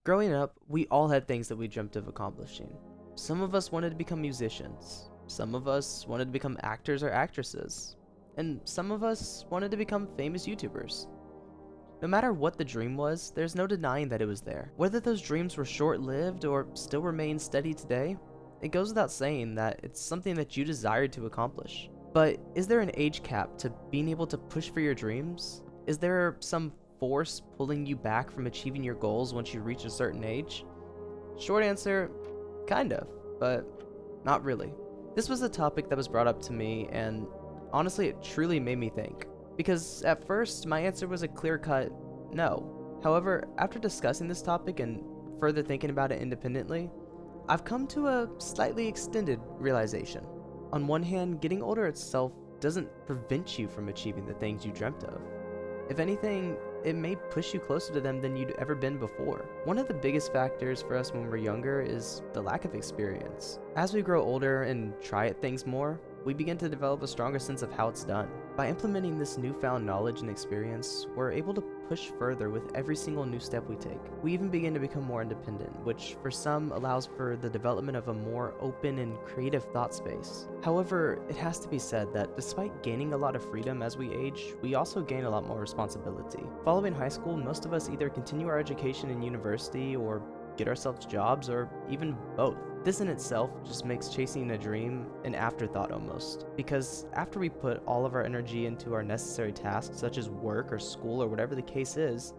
Growing up, we all had things that we dreamt of accomplishing. Some of us wanted to become musicians, some of us wanted to become actors or actresses, and some of us wanted to become famous YouTubers. No matter what the dream was, there's no denying that it was there. Whether those dreams were short-lived or still remain steady today, it goes without saying that it's something that you desired to accomplish. But is there an age cap to being able to push for your dreams? Is there some force pulling you back from achieving your goals once you reach a certain age? Short answer, kind of, but not really. This was a topic that was brought up to me, and honestly, it truly made me think. Because at first, my answer was a clear cut no. However, after discussing this topic and further thinking about it independently, I've come to a slightly extended realization. On one hand, getting older itself doesn't prevent you from achieving the things you dreamt of. If anything, it may push you closer to them than you'd ever been before. One of the biggest factors for us when we're younger is the lack of experience. As we grow older and try at things more, we begin to develop a stronger sense of how it's done. By implementing this newfound knowledge and experience, we're able to push further with every single new step we take. We even begin to become more independent, which for some allows for the development of a more open and creative thought space. However, it has to be said that despite gaining a lot of freedom as we age, we also gain a lot more responsibility. Following high school, most of us either continue our education in university or get ourselves jobs, or even both. This in itself just makes chasing a dream an afterthought almost, because after we put all of our energy into our necessary tasks such as work or school or whatever the case is,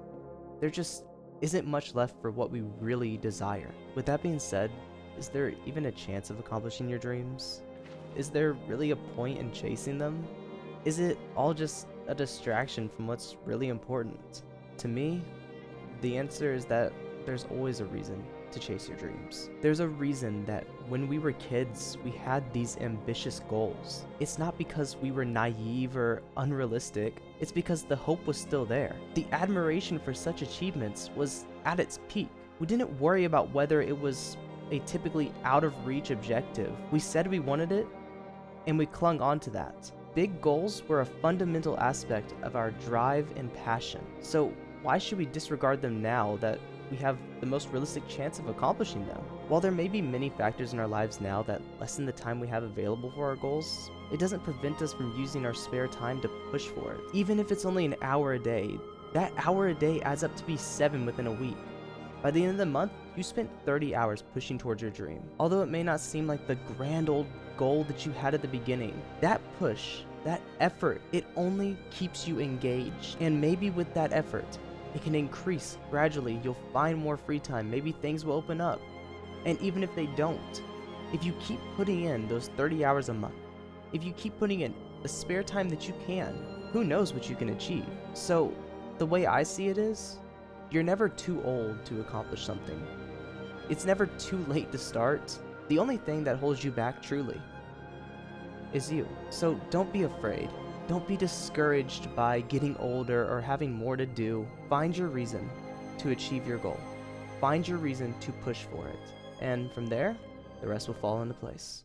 there just isn't much left for what we really desire. With that being said, is there even a chance of accomplishing your dreams? Is there really a point in chasing them? Is it all just a distraction from what's really important? To me, the answer is that there's always a reason to chase your dreams. There's a reason that when we were kids, we had these ambitious goals. It's not because we were naive or unrealistic, it's because the hope was still there. The admiration for such achievements was at its peak. We didn't worry about whether it was a typically out of reach objective. We said we wanted it, and we clung on to that. Big goals were a fundamental aspect of our drive and passion. So why should we disregard them now that we have the most realistic chance of accomplishing them? While there may be many factors in our lives now that lessen the time we have available for our goals, it doesn't prevent us from using our spare time to push for it. Even if it's only an hour a day, that hour a day adds up to be 7 within a week. By the end of the month, you spent 30 hours pushing towards your dream. Although it may not seem like the grand old goal that you had at the beginning, that push, that effort, it only keeps you engaged. And maybe with that effort, it can increase gradually. You'll find more free time. Maybe things will open up. And even if they don't, if you keep putting in those 30 hours a month, if you keep putting in the spare time that you can, who knows what you can achieve? So the way I see it is, you're never too old to accomplish something. It's never too late to start. The only thing that holds you back truly is you. So don't be afraid. Don't be discouraged by getting older or having more to do. Find your reason to achieve your goal. Find your reason to push for it. And from there, the rest will fall into place.